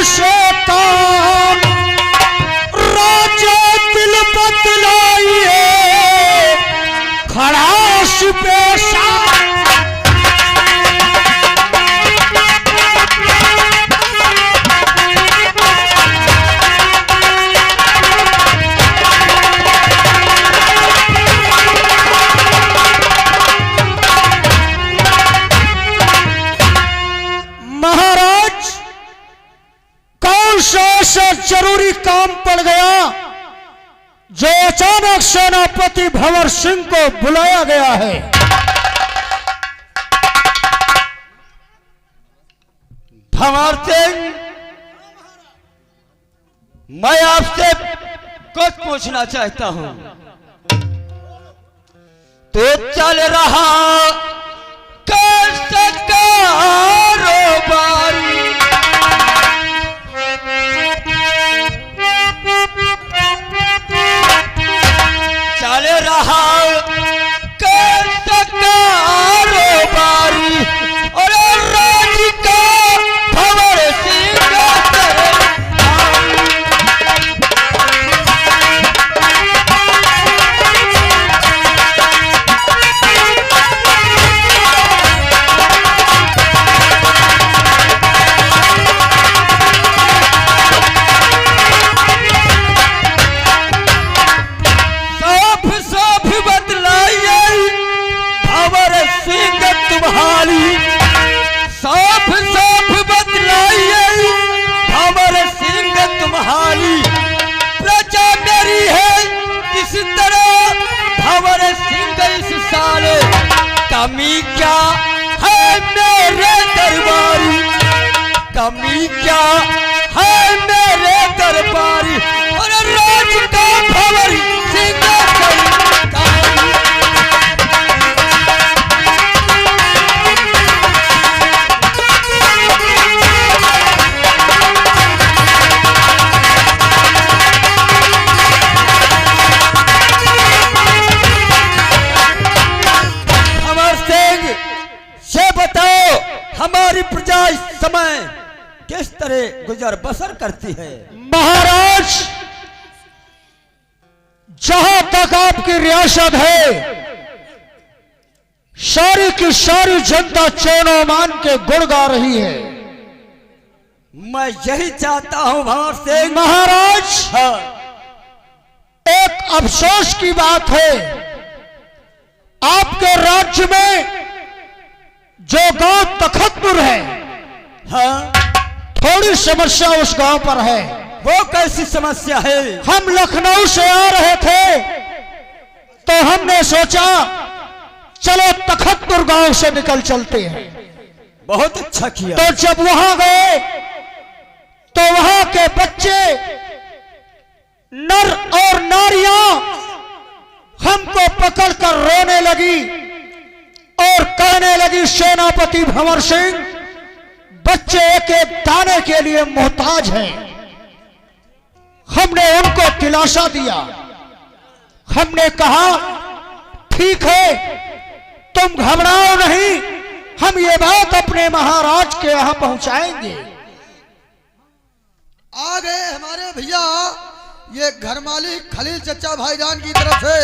से काम राजा दिल बदलाइए खड़ास पेशा जरूरी काम पड़ गया जो अचानक सेनापति भंवर सिंह को बुलाया गया है। भंवर सिंह, मैं आपसे कुछ पूछना चाहता हूं। तो चल रहा कैसे कारोबार, चल रहा कैसे कारोबारी और राज का भंवर सिंह कमी क्या है मेरे दरबारी, कमी क्या है मेरे दरबारी और राज का भंवर सिंह हमारी प्रजा इस समय किस तरह गुजर बसर करती है। महाराज, जहां तक आपकी रियासत है सारी की सारी जनता चौनो मान के गुण गा रही है। मैं यही चाहता हूं भंवर सिंह। महाराज, एक अफसोस की बात है, आपके राज्य में जो गांव तखतपुर है, हाँ, थोड़ी समस्या उस गांव पर है। वो कैसी समस्या है? हम लखनऊ से आ रहे थे तो हमने सोचा चलो तखतपुर गांव से निकल चलते हैं। बहुत अच्छा किया। तो जब वहां गए तो वहां के बच्चे, नर और नारियां हमको पकड़कर रोने लगी और कहने लगी सेनापति भंवर सिंह, बच्चे एक एक दाने के लिए मोहताज हैं। हमने उनको दिलासा दिया, हमने कहा ठीक है तुम घबराओ नहीं, हम ये बात अपने महाराज के यहां पहुंचाएंगे। आ गए हमारे भैया ये घर मालिक खलील चचा भाईजान की तरफ से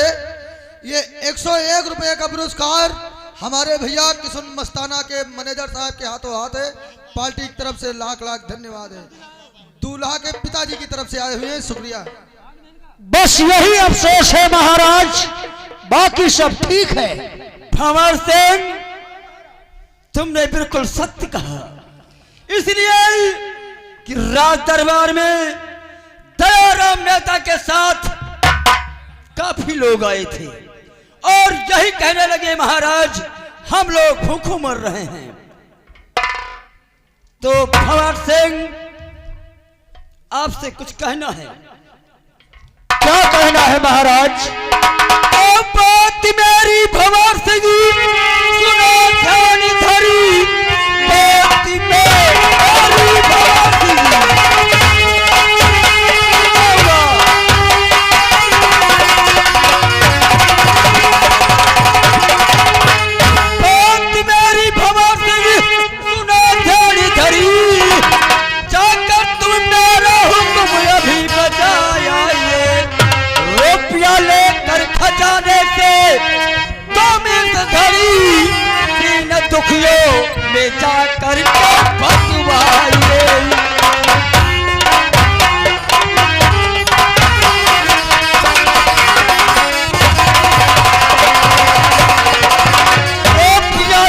ये 101 रुपए का पुरस्कार हमारे भैया किशन मस्ताना के मैनेजर साहब के हाथों हाथ है। पार्टी की तरफ से लाख लाख धन्यवाद है। दूल्हा के पिताजी की तरफ से आए हुए हैं, शुक्रिया। बस यही अफसोस है महाराज, बाकी सब ठीक है। भंवर सिंह, तुमने बिल्कुल सत्य कहा, इसलिए कि राज दरबार में दयाराम मेहता के साथ काफी लोग आए थे और यही कहने लगे महाराज हम लोग भूखों मर रहे हैं। तो भंवर सिंह, आपसे कुछ कहना है। क्या कहना है महाराज? बात मेरी भंवर सिंह सुनो ध्यान धरी, बात मेरी भंवर सिंह। बात मेरी भंवर सिंह सुनो ध्यान धरी, जाकर तुम से जाकर के बतवाइए।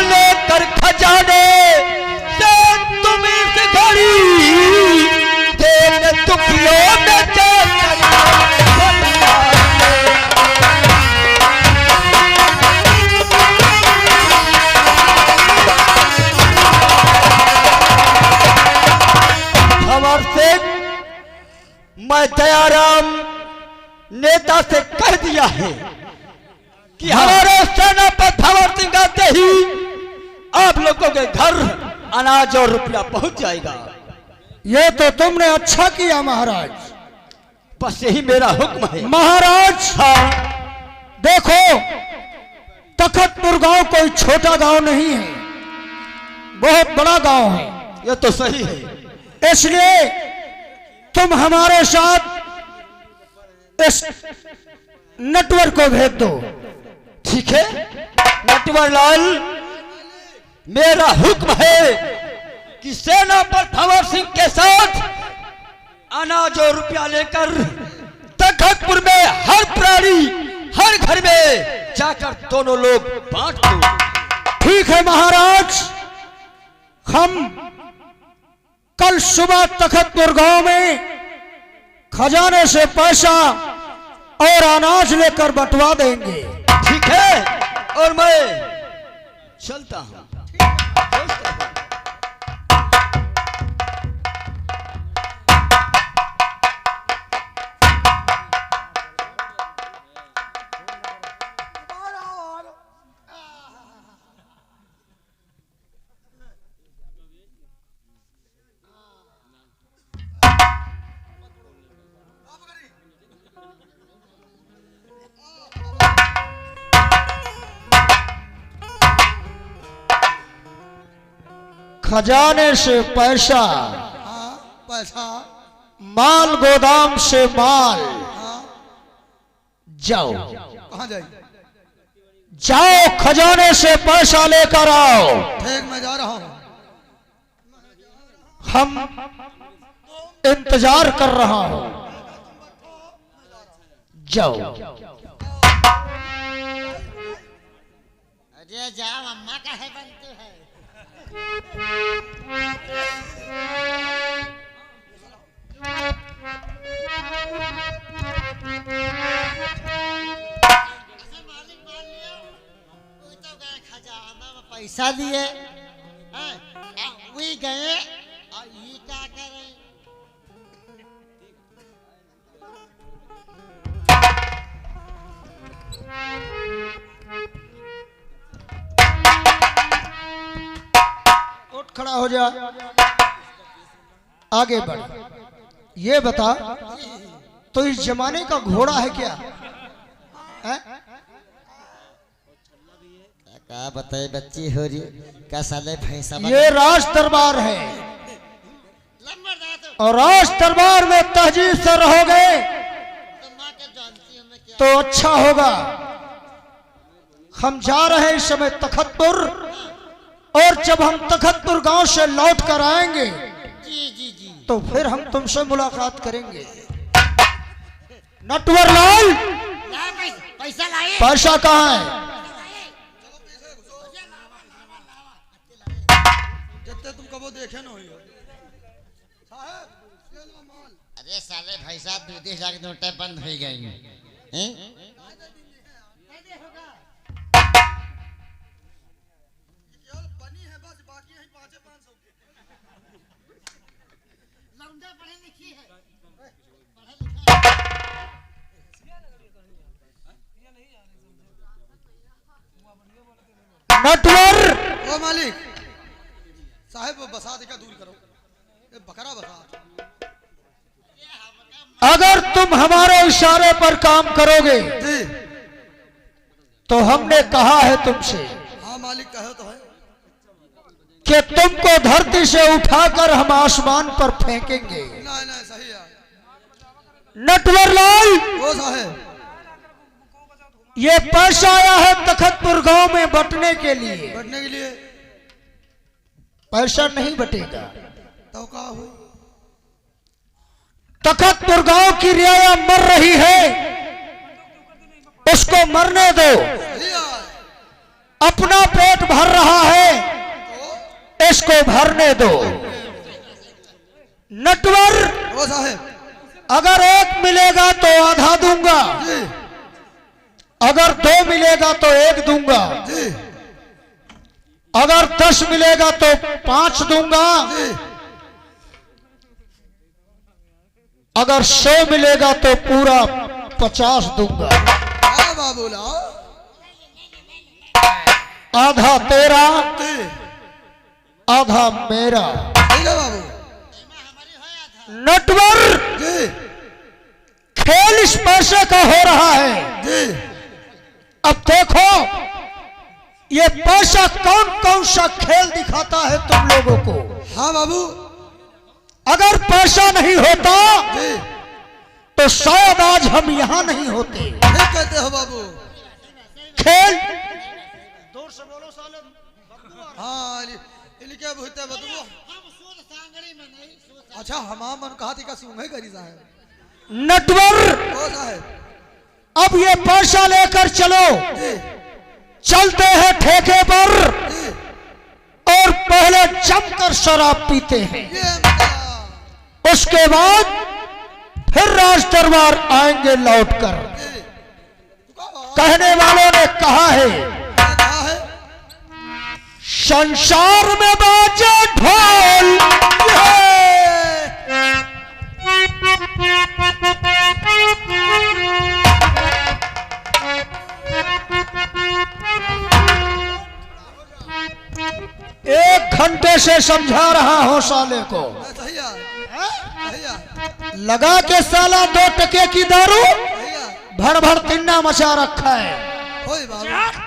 लेकर खजाने से तुम इस घड़ी देन दुखियों में जाकर भंवर सिंह, मैं दयाराम नेता से कह दिया है कि हमारे सेनापति भंवर सिंह आते ही आप लोगों के घर अनाज और रुपया पहुंच जाएगा। ये तो तुमने अच्छा किया महाराज। बस यही मेरा हुक्म है महाराज। हाँ। देखो, तखतपुर गांव कोई छोटा गांव नहीं है, बहुत बड़ा गांव है। ये तो सही है, इसलिए तुम हमारे साथ इस नटवर को भेज दो। ठीक है नटवर लाल, मेरा हुक्म है कि सेना पर भंवर सिंह के साथ अनाज और रुपया लेकर तखतपुर में हर प्राणी हर घर में जाकर दोनों लोग बांट दो। ठीक है महाराज, हम कल सुबह तखतपुर गांव में खजाने से पैसा और अनाज लेकर बंटवा देंगे। ठीक है, और मैं चलता हूं। खजाने से पैसा, हाँ पैसा, माल गोदाम से माल। हाँ जाओ कहाँ जाइए? जाओ, खजाने से पैसा लेकर आओ। ठीक, मैं जा रहा हूँ। हम इंतजार कर रहा हूं। जाओ। अरे जाओ, अम्मा का है बनते है। मालिक मान लियो, वो तो गए खजाना में पैसा दिए, वही गए और ये क्या करें? उठ खड़ा हो जा, आगे बढ़। ये बता, तो इस जमाने का घोड़ा है क्या? है? क्या बताए, बच्ची हो रही क्या साले भैंसा? ये राज दरबार है, और राज दरबार में तहजीब से रहोगे तो अच्छा होगा। हम जा रहे हैं इस समय तखतपुर, और जब हम तखतपुर गांव से लौट कर आएंगे जी जी जी, तो फिर हम तुमसे मुलाकात करेंगे। नटवर लाल, पैसा लाए? पैसा कहाँ है? जितने तुम कबो देखे न होइयो। अरे साले भाई साहब, 2 लाख नोटें बंद हो गई हैं। नटवर, ओ मालिक साहब, बसा दिखा दूर करो, ये बकरा बसा। अगर तुम हमारे इशारे पर काम करोगे जी तो हमने कहा है तुमसे हाँ मालिक, कहो तो है। कि तुमको धरती से उठाकर हम आसमान पर फेंकेंगे। नहीं नहीं, सही है। नटवर लाल, ओ साहब, ये पैसा आया है तखतपुर गांव में बंटने के लिए। बैठने के लिए पैसा नहीं बटेगा। तो का हुई? तखतपुर गांव की रियाया मर रही है, उसको मरने दो। भैया अपना पेट भर रहा है, इसको भरने दो। नटवर, ओ साहेब अगर एक मिलेगा तो आधा दूंगा, जी अगर 2 मिलेगा तो 1 दूंगा, जी अगर 10 मिलेगा तो 5 दूंगा, जी। अगर 100 मिलेगा तो पूरा 50 दूंगा। हाँ बाबू लाओ। आधा तेरा, जी आधा मेरा। ठीक है बाबू। नटवर, जी खेल इस पैसे का हो रहा है। जी अब देखो ये पैसा कौन कौन सा खेल दिखाता है तुम लोगों को। हाँ बाबू। अगर पैसा नहीं होता जी तो शायद आज हम यहां नहीं होते। ठीक कहते हो बाबू। खेल दूर से बोलो साले बदबू आ रहा हाँ इनके भूते बदबू। है। हम सूद सांगड़ी में नहीं सूद अच्छा हमाम मन कहा थी का सूंघे करी साहब। नटवर, ओ साहेब अब ये पैसा लेकर चलो। जी चलते हैं ठेके पर जी। और पहले जमकर शराब पीते हैं, ये मतलब उसके बाद फिर राज दरबार आएंगे लौटकर। जी कहने वालों ने कहा है, कहा है। संसार में बाजे ढोल, एक घंटे से समझा रहा हूं साले को। सही है भैया लगा के साला 2 टके की दारू भैया। भर भर तिन्ना मचा रखा है। ओए बाबू।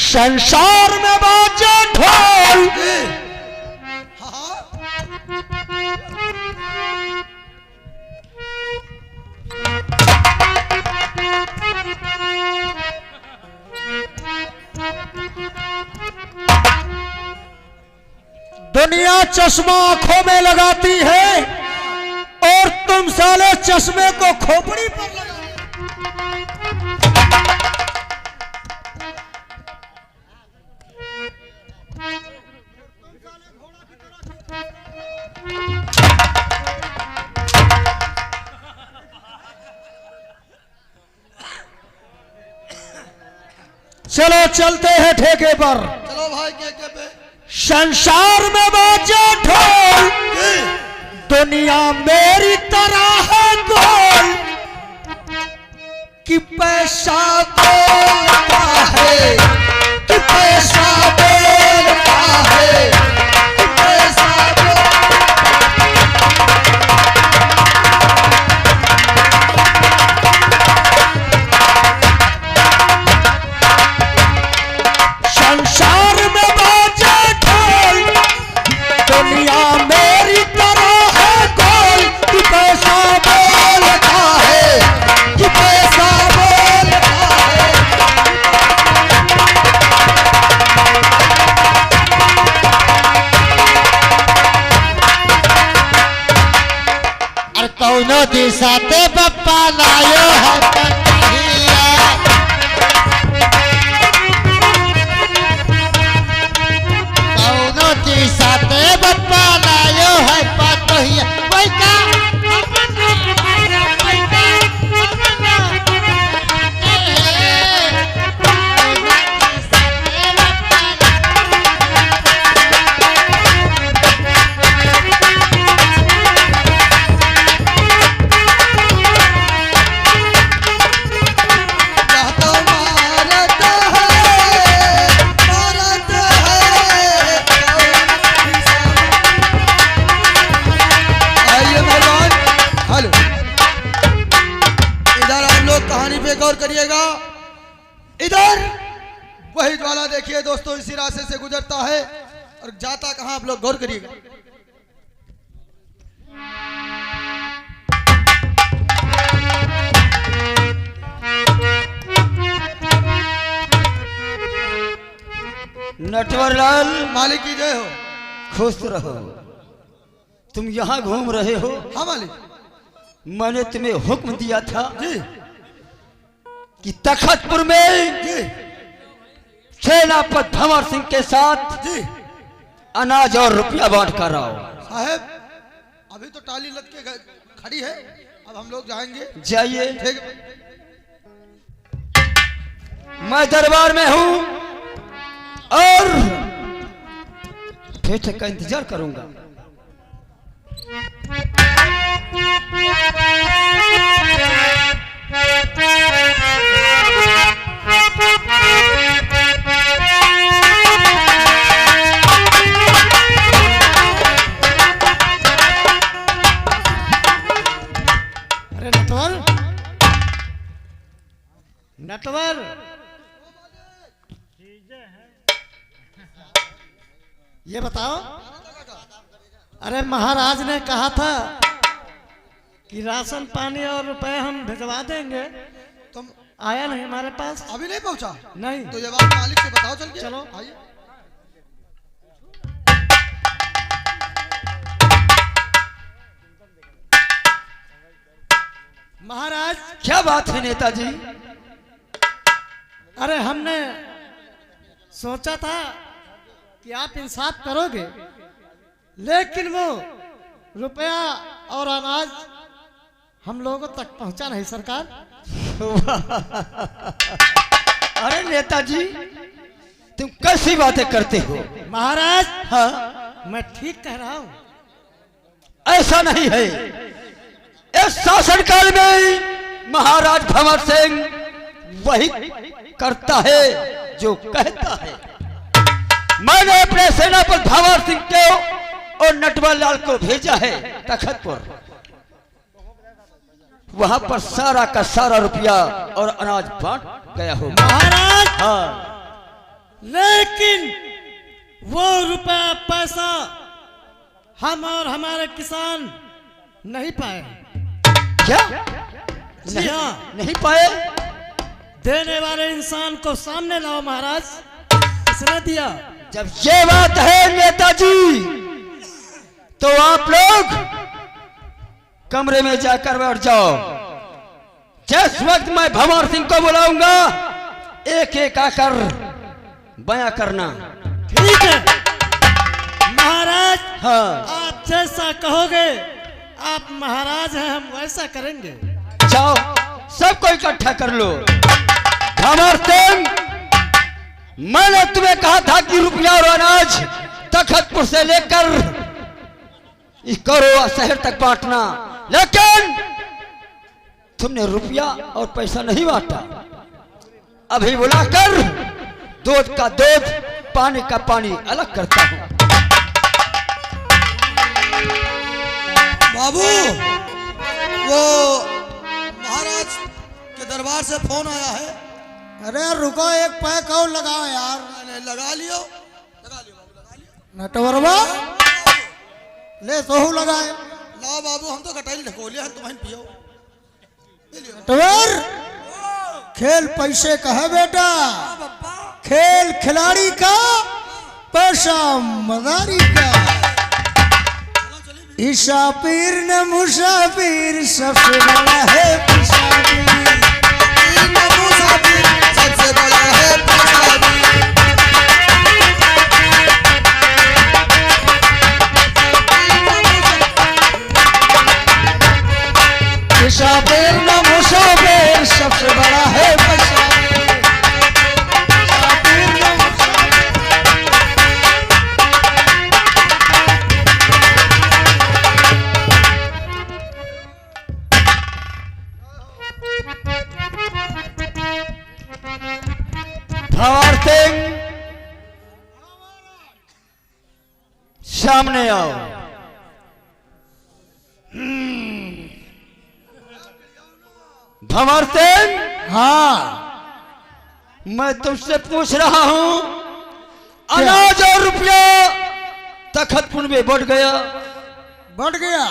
संसार में बाजे ढोल, जी हाँ दुनिया चश्मा आंखों में लगाती है और तुम साले चश्मे को खोपड़ी पर लगा। चलो चलते हैं ठेके पर। चलो भाई के पे। संसार में बाजे ढोल, दुनिया मेरी तरह है गोल, कि पैसा बोलता है, कि पैसा बोलता है, कि पैसा संसार में बाजे ढोल, दुनिया मेरी तरह है गोल, कि पैसा बोलता है, कि पैसा बोलता है। अरे कौनो दिशा ते बप्पा लायो है पतिया, कौनो दिशा ते बप्पा लायो है पतिया। वही का कहता मारता है मारता है। आइए मेहमान। हेलो इधर आप लोग कहानी पे गौर करिएगा। इधर वही ज्वाला देखिए दोस्तों इसी रास्ते से गुजरता है और जाता कहाँ आप लोग गौर करिएगा। नटवरलाल मालिक की जय हो। खुश रहो। तुम यहाँ घूम रहे हो, हाँ मालिक मैंने तुम्हें हुक्म दिया था जी कि तखतपुर में जी सेनापति भंवर सिंह के साथ जी अनाज और रुपया बांट कर आओ। साहब अभी तो टाली लग के खड़ी है, अब हम लोग जाएंगे। जाइए, ठीक है। मैं दरबार में हूँ और फेटे का इंतजार करूंगा। अरे नटवर, नटवर, ये बताओ, अरे महाराज ने कहा था कि राशन पानी और रुपए हम भिजवा देंगे, तुम आया नहीं हमारे पास। अभी नहीं पहुंचा? नहीं। तो ये बात मालिक से बताओ चल के। चलो। आइए। महाराज, क्या बात है नेताजी? अरे हमने सोचा था कि आप इंसाफ करोगे, लेकिन वो रुपया और अनाज हम लोगों तक पहुंचा नहीं सरकार। अरे नेताजी, तुम कैसी बातें करते हो? महाराज, हाँ, मैं ठीक कह रहा हूं। ऐसा नहीं है। इस शासनकाल में महाराज भंवर सिंह वही करता है जो कहता है। मैंने अपने सेनापति भंवर सिंह को और नटवरलाल को भेजा है तखतपुर। वहां पर सारा का सारा रुपया और अनाज बांट गया हो। महाराज, हाँ, लेकिन वो रुपया पैसा हम और हमारे किसान नहीं पाए। क्या? जी नहीं, हाँ। नहीं पाए? देने वाले इंसान को सामने लाओ महाराज, किसने दिया? जब ये बात है नेताजी, तो आप लोग कमरे में जाकर बैठ जाओ। जिस वक्त मैं भंवर सिंह को बुलाऊंगा, एक एक आकर बयां करना। ठीक है महाराज, हाँ, आप जैसा कहोगे, आप महाराज हैं, हम वैसा करेंगे। जाओ, सबको इकट्ठा कर लो। भंवर सिंह, मैंने तुम्हें कहा था कि रुपया और अनाज तखतपुर से लेकर इस करोड़ा शहर तक बांटना, लेकिन तुमने रुपया और पैसा नहीं बांटा। अभी बुलाकर दूध का दूध, पानी का पानी अलग करता हूं। बाबू, वो महाराज के दरबार से फोन आया है। अरे रुको, एक पैक और लगाओ यार। लगा लियो, लगा लियो बाबू, लगा लियो। नटवरवा, ले सोहू लगाए। लाओ बाबू, हम तो कटाई ढकोलिया हैं, तुम्हें पियो। नटवर, खेल पैसे का है बेटा, खेल खिलाड़ी का, पैसा मदारी का। ईशा पीर न मुसाफिर, सबसे बड़ा है मुसाफिर। सबसे बड़ा है मुसाफिर न मुसाफिर, सबसे बड़ा है मुसाफिर। भंवर सिंह, सामने आओ। भंवर सिंह, हाँ, मैं तुमसे पूछ रहा हूं, अनाज और रुपया तखतपुर में बढ़ गया? बढ़ गया।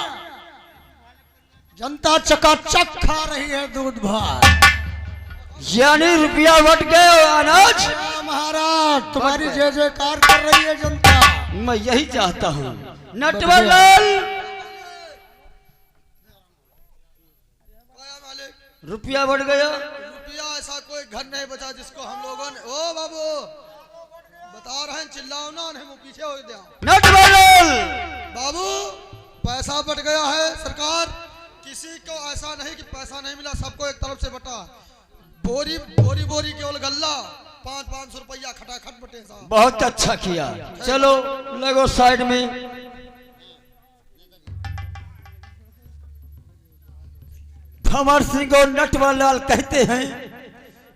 जनता चकाचक खा रही है दूध भात। यानी रुपया बढ़ गया और अनाज? महाराज तुम्हारी जय जयकार कर रही है जनता। मैं यही चाहता हूँ। नटवर लाल, मालिक रुपया बढ़ गया। रुपया ऐसा कोई घर नहीं बचा जिसको हम लोगों ने, ओ बाबू बता रहे हैं, चिल्लाओ ना, नहीं मुंह पीछे हो गया। नटवर लाल, बाबू पैसा बट गया है सरकार, किसी को ऐसा नहीं कि पैसा नहीं मिला, सबको एक तरफ से बटा। बोरी बोरी बोरी केवल गल्ला 500 रुपया खटाखट बटे साहब। बहुत अच्छा किया। चलो लगो साइड में। भंवर सिंह और नटवर लाल कहते हैं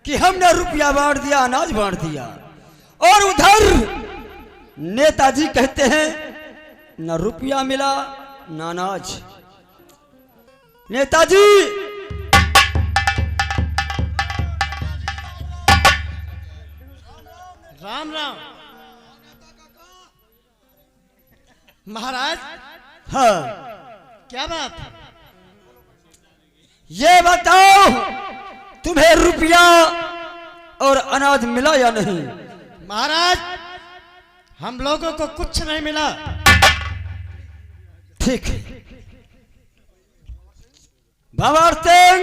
कि हमने रुपया बांट दिया, अनाज बांट दिया, और उधर नेताजी कहते हैं न रुपया मिला न अनाज। नेताजी, राम राम महाराज। हाँ, क्या बात? ये बताओ तुम्हें रुपया और अनाज मिला या नहीं? महाराज हम लोगों को कुछ नहीं मिला। ठीक है, भंवर सिंह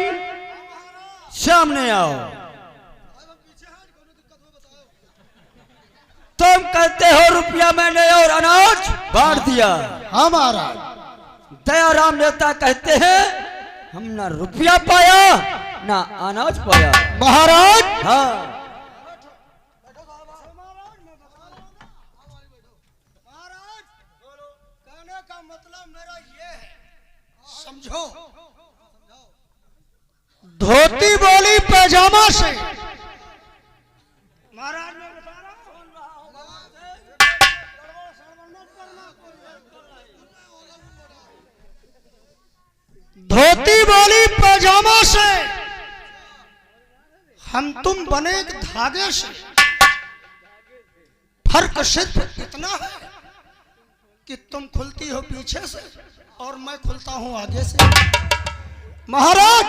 सामने आओ। तुम कहते हो रुपया मैंने और अनाज बांट दिया। हाँ महाराज। दयाराम नेता कहते हैं हम ना रुपया पाया ना अनाज पाया। महाराज हाँ, कहने का मतलब मेरा ये है, समझो, धोती बोली पैजामा से महाराज मैं बता रहा हूँ, धोती बोली पैजामा से हम तुम बने एक धागे से। फर्क सिर्फ इतना है कि तुम खुलती हो पीछे से और मैं खुलता हूं आगे से। महाराज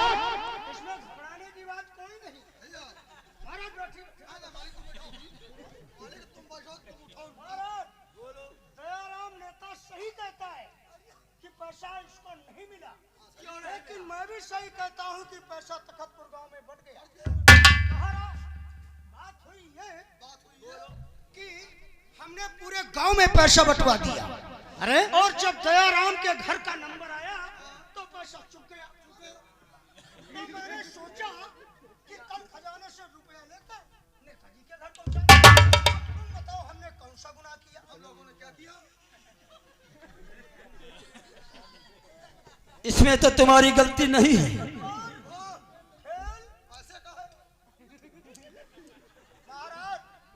इसमें घबराने की बात कोई नहीं। महाराज बैठिए, तुम बैठो, तुम उठाओ। महाराज दयाराम नेता सही कहता है कि पैसा इसको नहीं मिला, लेकिन मैं भी सही कहता हूँ कि पैसा तखतपुर गांव में बढ़ गया। महाराज बात हुई ये कि हमने पूरे गांव में पैसा बंटवा दिया। अरे और जब दयाराम के घर का नंबर आया तो पैसा चुक गया। तो मैंने सोचा कि कल खजाने से रुपया लेकर नेताजी के घर पहुंचा। तुम बताओ हमने कौन सा गुनाह किया? हम लोगों ने क्या किया? इसमें तो तुम्हारी गलती नहीं है।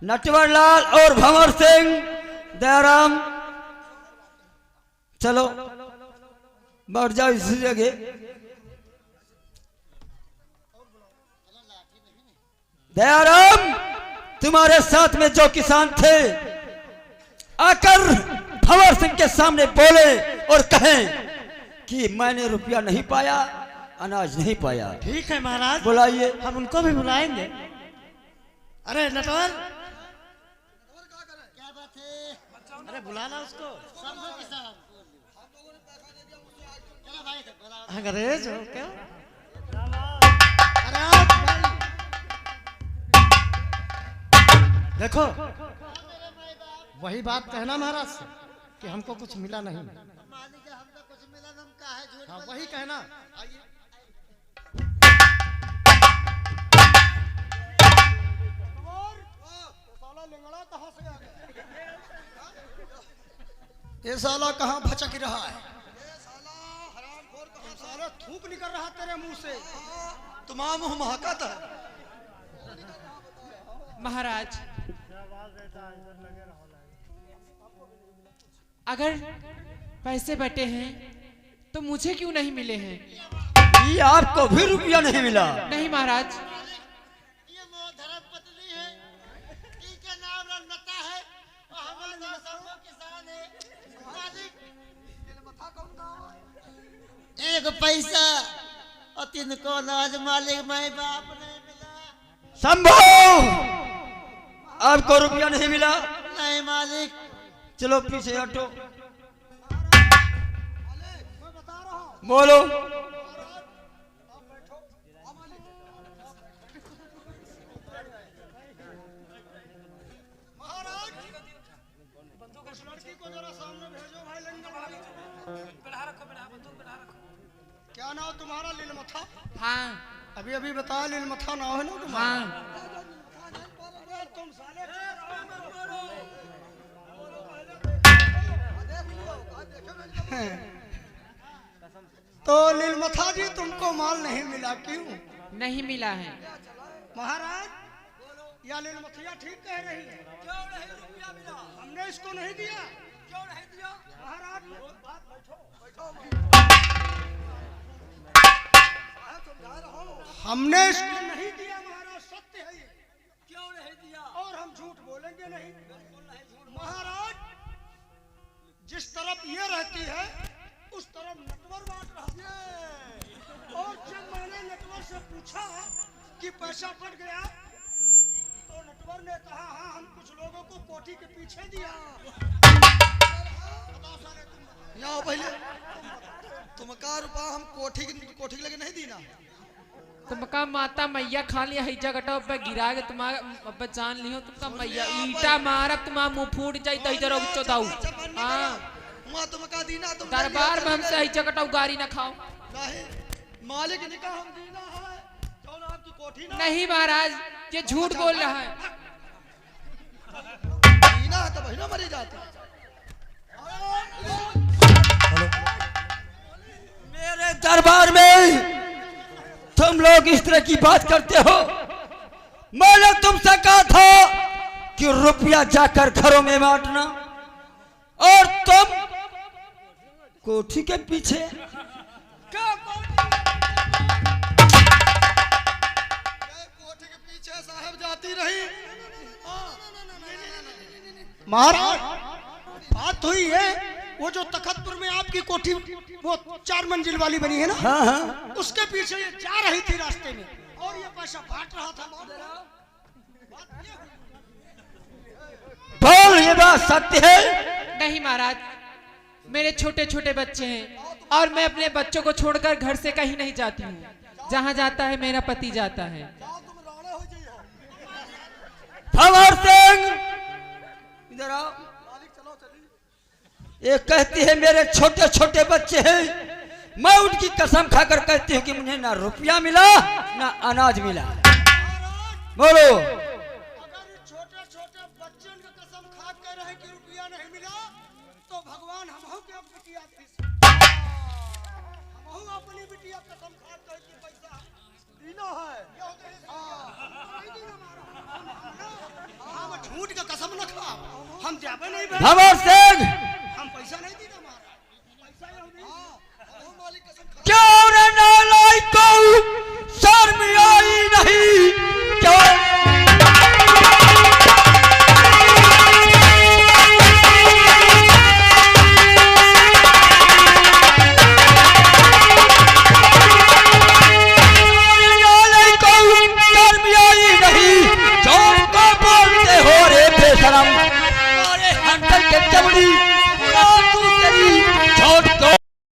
नटवर लाल और भंवर सिंह, दयाराम, चलो बैठ जाओ इसी जगह। दयाराम, तुम्हारे साथ में जो किसान थे आकर भंवर सिंह के सामने बोले और कहें कि मैंने रुपया नहीं पाया, अनाज नहीं पाया। ठीक है महाराज, बुलाइए। हम उनको भी बुलाएंगे। अरे नटवर, क्या बात है? अरे बुलाना उसको। समझो किसान, चलो भाई बुलाओ। अंग्रेज हो क्या? अरे आप भाई देखो, वही बात कहना महाराज से कि हमको कुछ मिला नहीं। मालिक हमको कुछ मिला नम का है झूठ। हाँ वही कहना। ये साला कहाँ भचक रहा है? साला थूक निकल रहा तेरे मुंह से। तुम्हारा मुंह महकत है। महाराज, अगर पैसे बटे हैं तो मुझे क्यों नहीं मिले हैं? ये आपको भी रुपया नहीं मिला? नहीं महाराज, ये मोह धर्म पत्नी है, इनके नाम रनता है और हमारा सब किसान है। मालिक एक पैसा और 3 को अनाज मालिक मैं बाप नहीं मिला। संभव आपको रुपया नहीं मिला? नहीं मालिक। चलो पीछे हटो। बोलो। क्या नाम तुम्हारा? लीलमथा? हाँ अभी अभी बताया लीलमथा नाम है ना तुम्हारा? हाँ। तुम साले तो लीलमथा जी तुमको माल नहीं मिला, क्यों? नहीं मिला है महाराज, या लीलमथिया ठीक कह रही है। क्यों नहीं रुपया मिला? हमने इसको नहीं दिया। क्यों नहीं दिया? महाराज हमने इसको नहीं दिया महाराज, सत्य है ये। क्यों नहीं दिया? और हम झूठ बोलेंगे नहीं। महाराज, जिस तरफ ये रहती है उस तरफ नटवर बांट रहा है। और जब मैंने नटवर से पूछा कि पैसा बढ़ गया, तो नटवर ने कहा हाँ हम कुछ लोगों को कोठी के पीछे दिया। यहाँ पहले तुमका रुपया हम कोठी के लगे नहीं दी ना। तुमका माता मैया खा लिया है जगटा पे गिरा के तुम्हारा अब जान लियो तुमका मैया ईटा मारब तुम्हारा मुंह फूट जाई तो इधर चौदाऊ। हाँ वहाँ तुमका दीना तुम दरबार में हमसे ही जगटा गाड़ी ना खाओ। नहीं मालिक ने कहा हम दीना है। कौन आपकी कोठी ना? नहीं महाराज, ये झूठ बोल रहा है। दीना है तो बहनों मरी जाती। मेरे दरबार में तुम लोग इस तरह की बात करते हो? मैंने तुमसे कहा था कि रुपया जाकर घरों में बांटना, और तुम कोठी के पीछे। क्या कोठी के पीछे साहब जाती रही? महाराज, बात हुई है वो जो तखतपुर में आपकी कोठी वो 4 मंजिल वाली बनी है ना, हाँ हाँ, उसके पीछे ये जा रही थी रास्ते में और ये पैसा बांट रहा था। बोल, ये बात सत्य है? नहीं महाराज, मेरे छोटे छोटे बच्चे हैं और मैं अपने बच्चों को छोड़कर घर से कहीं नहीं जाती हूँ। जहाँ जाता है मेरा पति जाता है। भंवर सिंह, इधर आओ। ये कहती है मेरे छोटे छोटे बच्चे हैं। मैं उनकी कसम खाकर कहती हूँ कि मुझे ना रुपया मिला ना अनाज मिला। बोलो। अगर छोटे छोटे बच्चे की कसम खा के रहे कि रुपया नहीं मिला, तो भगवान हमहू के बिटिया थी। हमहू अपनी बिटिया कसम खा के कि पैसा दीना है। हम झूठ का कसम न खा, हम जाबे नहीं। भंवर सिंह,